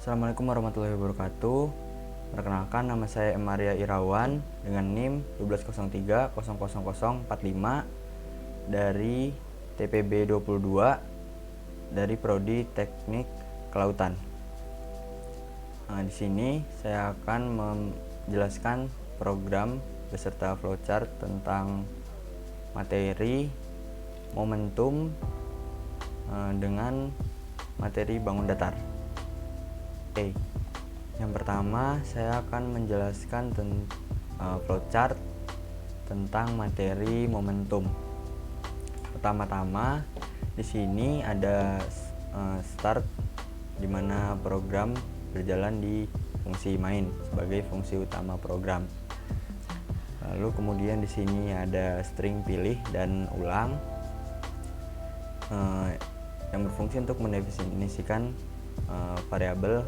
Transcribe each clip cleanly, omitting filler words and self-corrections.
Assalamualaikum warahmatullahi wabarakatuh. Perkenalkan, nama saya M. Maria Irawan dengan NIM 1203000045 dari TPB 22 dari Prodi Teknik Kelautan. Di sini saya akan menjelaskan program beserta flowchart tentang materi momentum dengan materi bangun datar. Oke, yang pertama saya akan menjelaskan flowchart tentang materi momentum. Pertama-tama di sini ada start, di mana program berjalan di fungsi main sebagai fungsi utama program. Lalu kemudian di sini ada string pilih dan ulang yang berfungsi untuk mendefinisikan variabel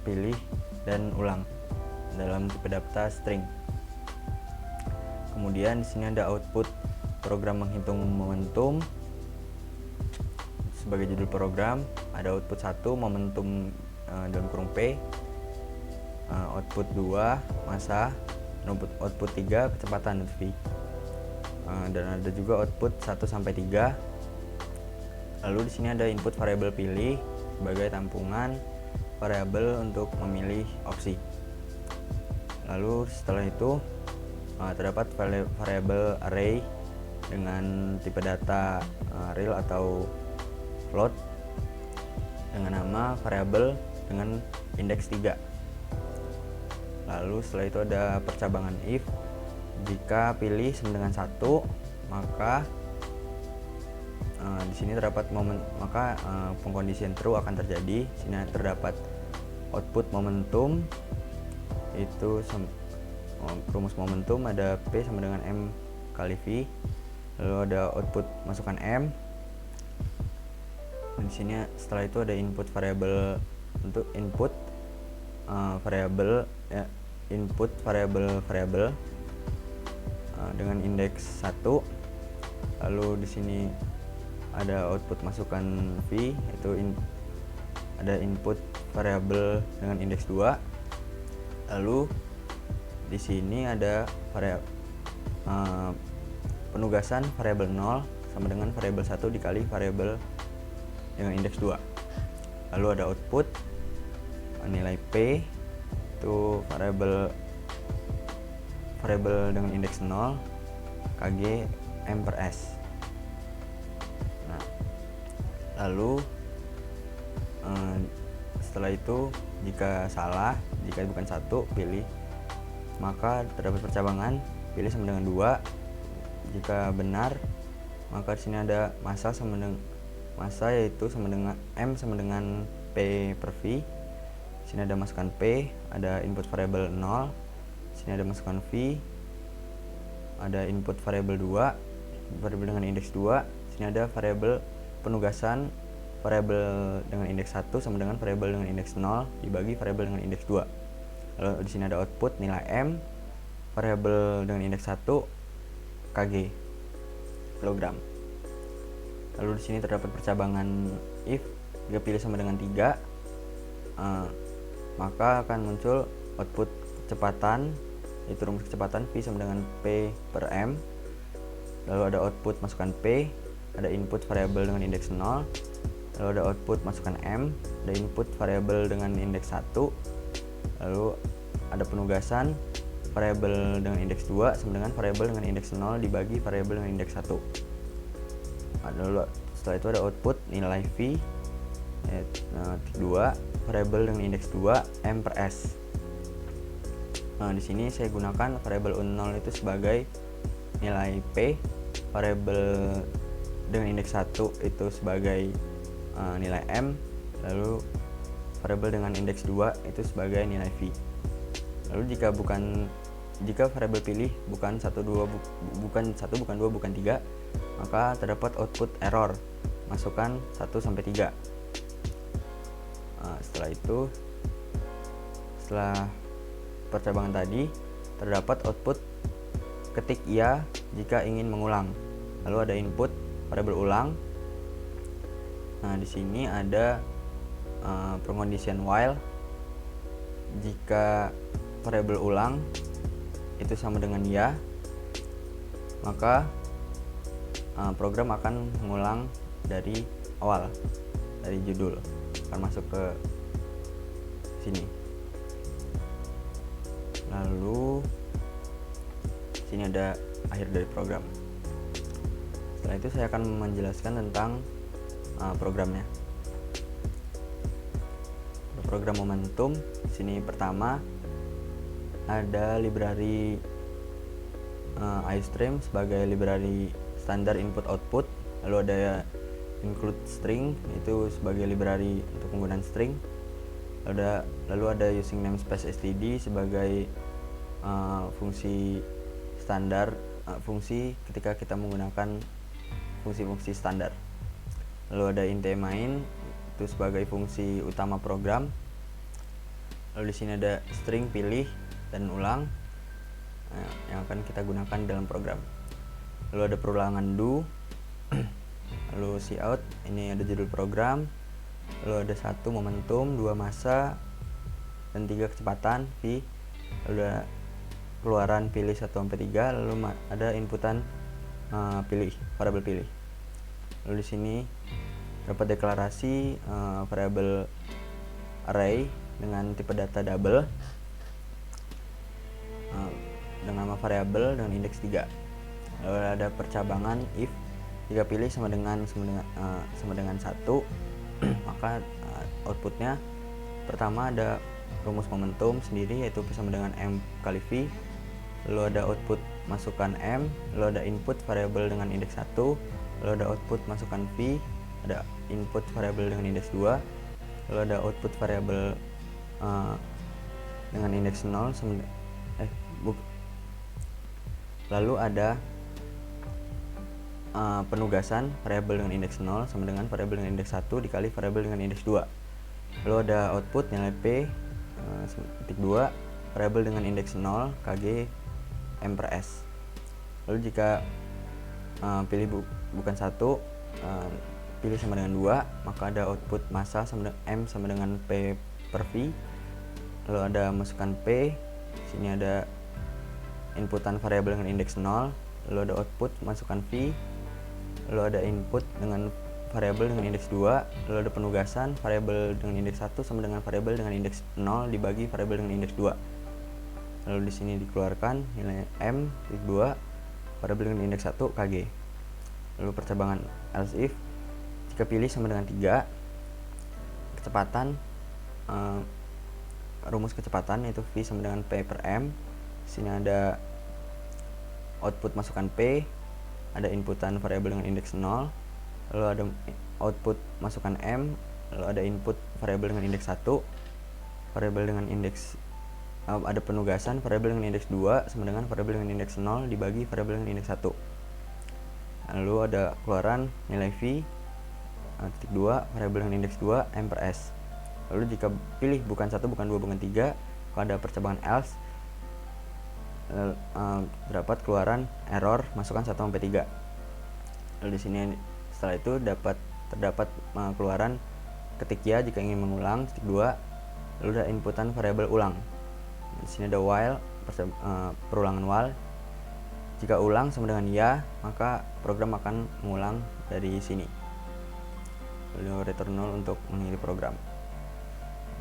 pilih dan ulang dalam tipe data string. Kemudian di sini ada output program menghitung momentum. Sebagai judul program ada output 1 momentum dalam kurung P, output 2 massa, output 3 kecepatan V. Dan ada juga output 1 sampai 3. Lalu di sini ada input variabel pilih sebagai tampungan variabel untuk memilih opsi. Lalu setelah itu terdapat variabel array dengan tipe data real atau float dengan nama variabel dengan indeks 3. Lalu setelah itu ada percabangan if. Jika pilih sama dengan 1, maka di sini terdapat pengkondisian true akan terjadi. Di sini terdapat output momentum, itu rumus momentum ada P sama dengan M kali V. Lalu ada output masukkan M. Dan di sini setelah itu ada input variabel untuk input variabel input variabel dengan indeks 1. Lalu di sini ada output masukkan V, itu ada input variabel dengan indeks 2. Lalu di sini ada penugasan variabel 0 sama dengan variabel 1 dikali variabel dengan indeks 2. Lalu ada output nilai P, itu variabel dengan indeks 0 kg m per s. Lalu setelah itu jika bukan 1 pilih, maka terdapat percabangan pilih sama dengan 2. Jika benar, maka di sini ada massa yaitu sama dengan M sama dengan P per V. Di sini ada masukkan P, ada input variabel 0. Di sini ada masukkan V, ada input variabel 2, variabel dengan indeks 2. Di sini ada variabel penugasan variabel dengan indeks 1 sama dengan variabel dengan indeks 0 dibagi variabel dengan indeks 2. Lalu di sini ada output nilai M, variabel dengan indeks 1 kg kilogram. Lalu di sini terdapat percabangan if. Jika pilih sama dengan 3, maka akan muncul output kecepatan, yaitu rumus kecepatan V sama dengan P per M. Lalu ada output masukkan P, ada input variabel dengan indeks 0. Lalu ada output masukkan M, ada input variabel dengan indeks 1. Lalu ada penugasan variabel dengan indeks 2 sama dengan variabel dengan indeks 0 dibagi variabel dengan indeks 1. Lalu setelah itu ada output nilai V, 2 variabel dengan indeks 2 M per S. Di sini saya gunakan variabel U0 itu sebagai nilai P, variabel dengan indeks 1 itu sebagai nilai M, lalu variabel dengan indeks 2 itu sebagai nilai V. Lalu jika variabel pilih bukan 1, 2, bukan 3, maka terdapat output error, masukkan 1 sampai 3. Setelah percabangan tadi terdapat output ketik iya jika ingin mengulang. Lalu ada input variabel ulang. Di sini ada pengondisian while. Jika variabel ulang itu sama dengan ya, maka program akan mengulang dari awal, dari judul, akan masuk ke sini. Lalu sini ada akhir dari program. Setelah itu saya akan menjelaskan tentang programnya. Program momentum, sini pertama ada library iStream sebagai library standar input output. Lalu ada include string, itu sebagai library untuk penggunaan string. Lalu ada using namespace std sebagai fungsi standar, fungsi ketika kita menggunakan fungsi-fungsi standar. Lalu ada int main, itu sebagai fungsi utama program. Lalu di sini ada string pilih dan ulang yang akan kita gunakan dalam program. Lalu ada perulangan do, lalu cout, ini ada judul program. Lalu ada 1 momentum, 2 masa, dan 3 kecepatan v. Lalu ada keluaran pilih 1-3, lalu ada inputan pilih, variabel pilih. Lalu di sini dapat deklarasi variabel array dengan tipe data double dengan nama variabel dengan indeks 3. Lalu ada percabangan if jika pilih sama dengan 1, maka outputnya pertama ada rumus momentum sendiri, yaitu P sama dengan M kali V. Lalu ada output masukkan M, lalu ada input variabel dengan indeks 1, lalu ada output masukkan V, ada input variabel dengan indeks 2, lalu ada output variabel dengan indeks 0 lalu ada penugasan variabel dengan indeks 0 sama dengan variabel dengan indeks 1 dikali variabel dengan indeks 2. Lalu ada output nilai P titik 2 variabel dengan indeks 0 kg M per S. Lalu jika pilih bukan 1, pilih sama dengan 2, maka ada output massa sama dengan M sama dengan P per V. Lalu ada masukkan P, sini ada inputan variabel dengan indeks 0, lalu ada output masukkan V, lalu ada input dengan variabel dengan indeks 2, lalu ada penugasan variabel dengan indeks 1 sama dengan variabel dengan indeks 0 dibagi variabel dengan indeks 2. Lalu di sini dikeluarkan nilai M titik 2 variabel dengan indeks 1 kg. Lalu percabangan else if jika pilih sama dengan 3, kecepatan rumus kecepatan yaitu V sama dengan P per M. Sini ada output masukkan P, ada inputan variabel dengan indeks 0, lalu ada output masukkan M, lalu ada input variabel dengan indeks 1, variabel dengan indeks ada penugasan variabel dengan indeks 2 sama dengan variabel dengan indeks 0 dibagi variabel dengan indeks 1. Lalu ada keluaran nilai V titik 2 variabel dengan indeks 2 M per S. Lalu jika pilih bukan 1, bukan 2, bukan 3, kalau ada percabangan else, dapat keluaran error masukkan 1-3. Lalu di sini setelah itu terdapat keluaran ketik ya jika ingin mengulang titik 2. Lalu ada inputan variabel ulang. Di sini ada while, perulangan while. Jika ulang sama dengan ya, maka program akan mengulang dari sini. Lalu return 0 untuk mengakhiri program.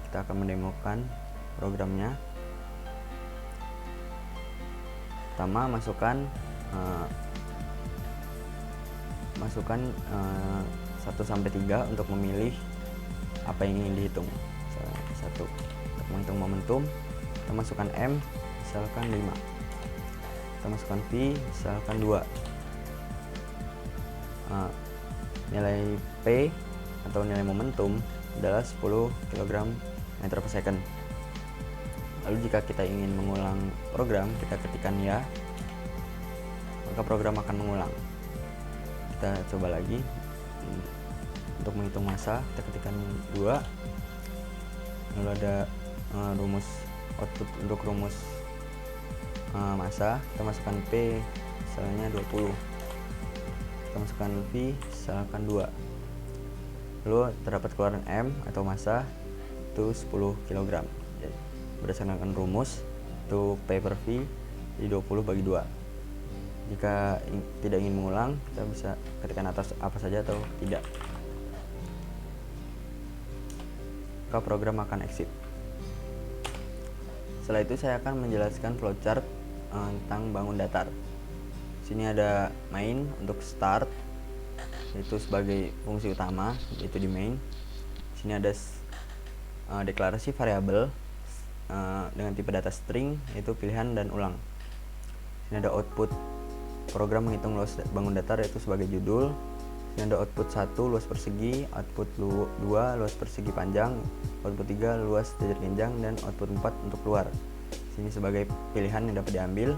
Kita akan mendemokan programnya. Pertama, masukkan 1-3 untuk memilih apa yang ingin dihitung. 1 untuk menghitung momentum, kita masukkan M misalkan 5, kita masukkan V misalkan 2, nilai P atau nilai momentum adalah 10 kg meter per second. Lalu jika kita ingin mengulang program, kita ketikkan ya, maka program akan mengulang. Kita coba lagi untuk menghitung massa, kita ketikkan 2, lalu ada rumus output untuk rumus massa, kita masukkan P misalnya 20, kita masukkan V misalkan 2, Lalu terdapat keluaran M atau massa itu 10 kg. Jadi, berdasarkan rumus untuk P per V di 20/2. Jika tidak ingin mengulang, kita bisa ketikkan atas apa saja atau tidak. Maka program akan exit. Setelah itu saya akan menjelaskan flowchart tentang bangun datar. Sini ada main untuk start, yaitu sebagai fungsi utama, yaitu di main. Sini ada deklarasi variabel dengan tipe data string, yaitu pilihan dan ulang. Sini ada output program menghitung luas bangun datar, yaitu sebagai judul. Sini ada output 1 luas persegi, output 2 luas persegi panjang, output 3 luas jajar genjang, dan output 4 untuk keluar. Sini sebagai pilihan yang dapat diambil.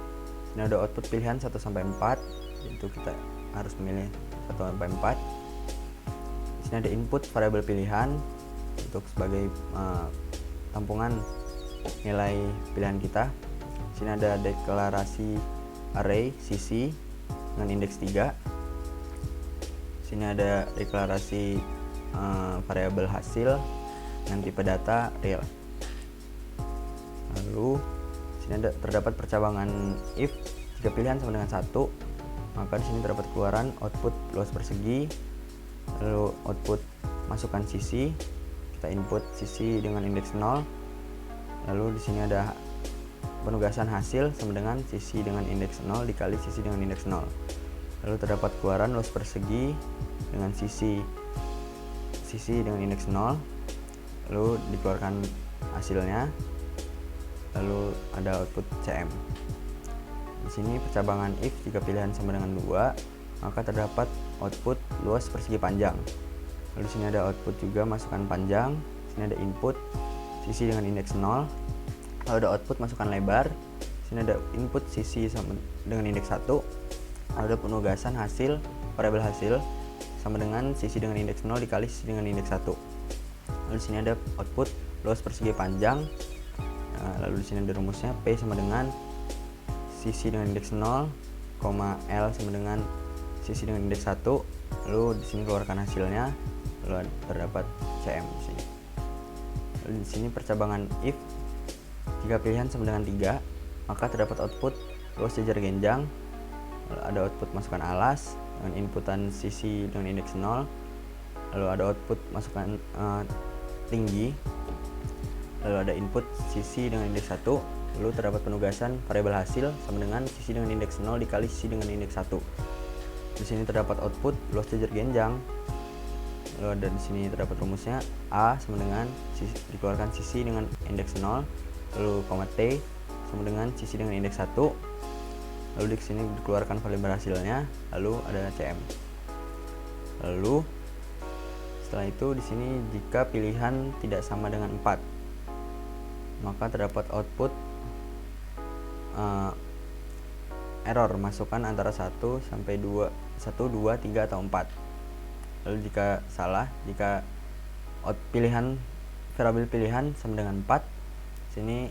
Sini ada output pilihan 1-4, yaitu kita harus memilih 1-4. Sini ada input variabel pilihan untuk sebagai tampungan nilai pilihan kita. Sini ada deklarasi array CC dengan indeks 3. Sini ada deklarasi variabel hasil dengan tipe data real. Lalu sini terdapat percabangan if jika pilihan sama dengan 1, maka di sini terdapat keluaran output luas persegi. Lalu output masukkan sisi, kita input sisi dengan indeks 0. Lalu di sini ada penugasan hasil sama dengan sisi dengan indeks 0 dikali sisi dengan indeks 0. Lalu terdapat keluaran luas persegi dengan sisi dengan indeks 0. Lalu dikeluarkan hasilnya. Lalu ada output CM. Di sini percabangan if jika pilihan sama dengan 2, maka terdapat output luas persegi panjang. Lalu di sini ada output juga masukkan panjang. Sini ada input sisi dengan indeks 0. Lalu ada output masukkan lebar. Sini ada input sisi sama dengan indeks 1. Lalu ada penugasan hasil variabel hasil sama dengan sisi dengan indeks 0 dikali sisi dengan indeks 1. Lalu di sini ada output luas persegi panjang. Lalu di sini ada rumusnya P sama dengan sisi dengan indeks 0, L sama dengan sisi dengan indeks 1. Lalu di sini keluarkan hasilnya. Lalu terdapat CM di sini. Lalu di sini percabangan if jika pilihan sama dengan 3, maka terdapat output luas jajar genjang. Lalu ada output masukkan alas dengan inputan sisi dengan indeks 0. Lalu ada output masukkan tinggi. Lalu ada input sisi dengan indeks 1. Lalu terdapat penugasan variabel hasil sama dengan sisi dengan indeks 0 dikali sisi dengan indeks 1. Di sini terdapat output luas jajar genjang. Lalu ada di sini terdapat rumusnya A sama dengan dikeluarkan sisi dengan indeks 0. Lalu koma T sama dengan sisi dengan indeks 1. Lalu di sini dikeluarkan variabel hasilnya. Lalu ada CM. Lalu setelah itu di sini jika pilihan tidak sama dengan 4, maka terdapat output error masukkan antara 1 sampai 2, 3 atau 4. Lalu jika salah, jika variabel pilihan sama dengan 4, sini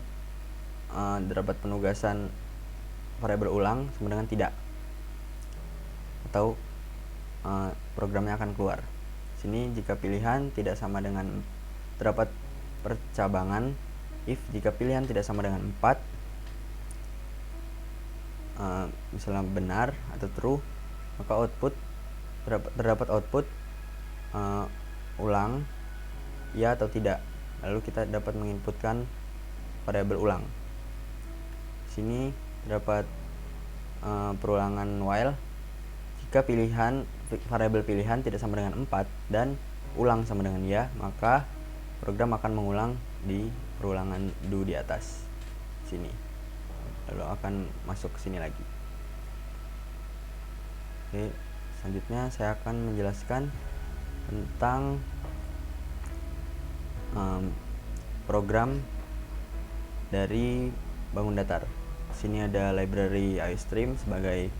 terdapat penugasan variabel ulang sama dengan tidak, atau programnya akan keluar. Sini jika pilihan tidak sama dengan, terdapat percabangan if jika pilihan tidak sama dengan 4, misalnya benar atau true, maka output terdapat output ulang ya atau tidak. Lalu kita dapat menginputkan variabel ulang. Sini terdapat perulangan while jika variabel pilihan tidak sama dengan 4 dan ulang sama dengan ya, maka program akan mengulang di perulangan do di atas sini, lalu akan masuk ke sini lagi. Oke, selanjutnya saya akan menjelaskan tentang program dari bangun datar. Sini ada library IOStream sebagai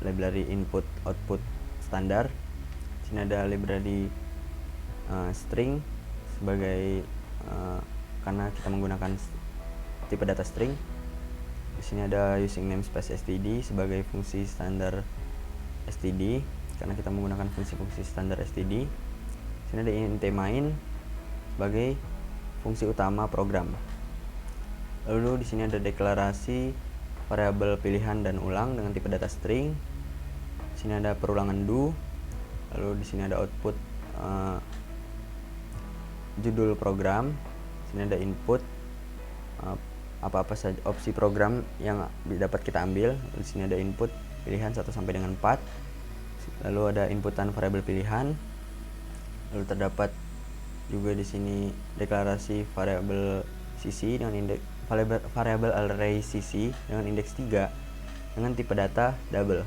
library input output standar. Sini ada library string sebagai karena kita menggunakan tipe data string. Di sini ada using namespace std sebagai fungsi standar std karena kita menggunakan fungsi-fungsi standar std. Sini ada int main sebagai fungsi utama program. Lalu di sini ada deklarasi variabel pilihan dan ulang dengan tipe data string. Di sini ada perulangan do. Lalu di sini ada output judul program. Di sini ada input apa-apa saja opsi program yang dapat kita ambil. Di sini ada input pilihan 1 sampai dengan 4. Lalu ada inputan variabel pilihan. Lalu terdapat juga di sini deklarasi variabel CC dengan indeks variabel array CC dengan indeks 3 dengan tipe data double.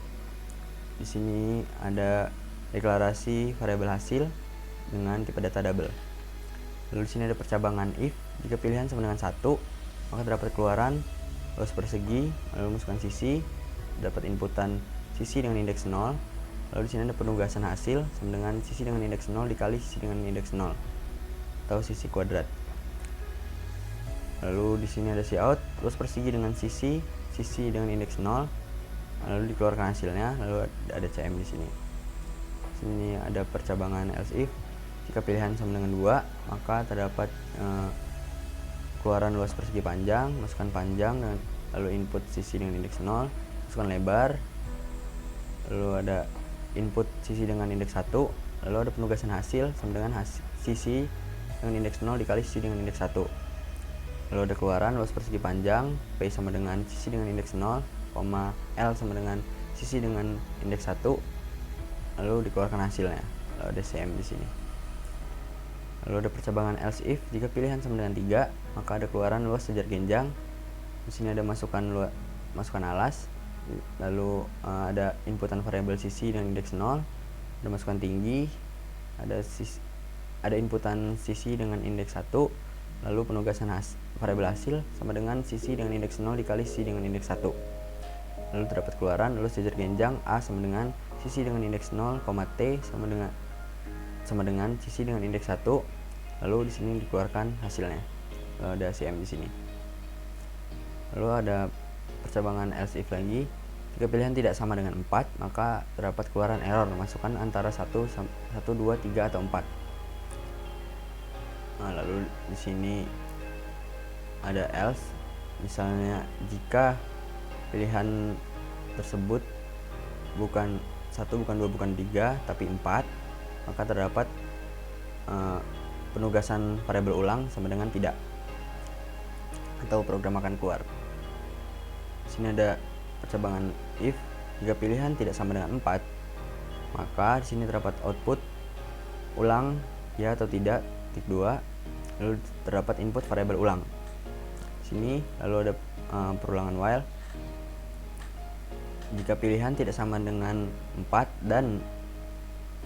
Di sini ada deklarasi variabel hasil dengan tipe data double. Lalu di sini ada percabangan if. Jika pilihan sama dengan 1, maka terdapat keluaran luas persegi, lalu masukkan sisi, dapat inputan sisi dengan indeks 0. Lalu di sini ada penugasan hasil sama dengan sisi dengan indeks 0 dikali sisi dengan indeks 0 atau sisi kuadrat. Lalu di sini ada cout, luas persegi dengan sisi dengan indeks 0, lalu dikeluarkan hasilnya. Lalu ada cm di sini. Di sini ada percabangan else if. Jika pilihan sama dengan 2, maka terdapat keluaran luas persegi panjang, masukkan panjang, dan lalu input sisi dengan indeks 0, masukkan lebar. Lalu ada input sisi dengan indeks 1, lalu ada penugasan hasil sama dengan sisi dengan indeks 0 dikali sisi dengan indeks 1. Lalu ada keluaran luas persegi panjang, P sama dengan sisi dengan indeks 0, L sama dengan sisi dengan indeks 1, lalu dikeluarkan hasilnya. Lalu ada cm di sini. Lalu ada percabangan else if. Jika pilihan sama dengan 3, maka ada keluaran luas sejar genjang. Di sini ada masukan alas. Lalu ada inputan variabel sisi dengan indeks 0, ada masukan tinggi, ada inputan sisi dengan indeks 1, lalu penugasan variabel hasil sama dengan sisi dengan indeks 0 dikali sisi dengan indeks 1. Lalu terdapat keluaran lalu sejar genjang A sama dengan sisi dengan indeks 0, T sama dengan sisi dengan indeks 1. Lalu di sini dikeluarkan hasilnya. Lalu ada cm di sini. Lalu ada percabangan else if lagi. Jika pilihan tidak sama dengan 4, maka terdapat keluaran error, masukkan antara 1, 2, 3 atau 4. Nah, lalu di sini ada else. Misalnya jika pilihan tersebut bukan 1, bukan 2, bukan 3, tapi 4, maka terdapat penugasan variabel ulang sama dengan tidak, atau program akan keluar. Di sini ada percabangan if. Jika pilihan tidak sama dengan 4, maka di sini terdapat output ulang ya atau tidak, titik 2. Lalu terdapat input variabel ulang. Di sini lalu ada perulangan while. Jika pilihan tidak sama dengan 4 dan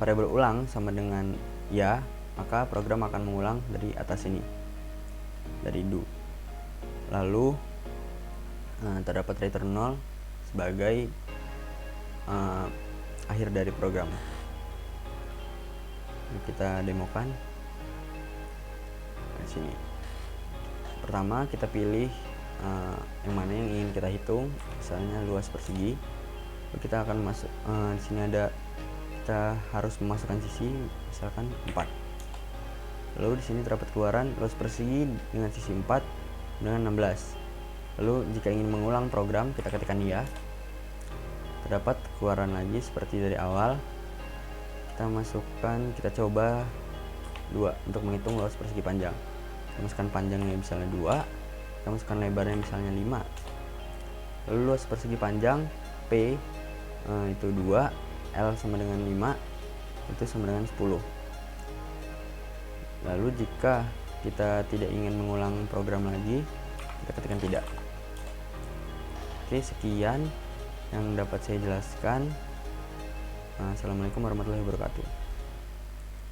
variabel ulang sama dengan ya, maka program akan mengulang dari atas ini, dari do. Lalu terdapat return 0 sebagai akhir dari program. Ini kita demokan. Di sini pertama kita pilih yang mana yang ingin kita hitung, misalnya luas persegi. Lalu kita akan masuk di sini ada, kita harus memasukkan sisi, misalkan 4. Lalu di sini terdapat keluaran luas persegi dengan sisi 4 dengan 16. Lalu jika ingin mengulang program, kita ketikkan ya. Terdapat keluaran lagi seperti dari awal. Kita coba 2 untuk menghitung luas persegi panjang. Kita masukkan panjangnya misalnya 2, kita masukkan lebarnya misalnya 5. Lalu luas persegi panjang P itu 2, L sama dengan 5, itu sama dengan 10. Lalu jika kita tidak ingin mengulang program lagi, kita ketikkan tidak. Oke, sekian yang dapat saya jelaskan. Assalamualaikum warahmatullahi wabarakatuh.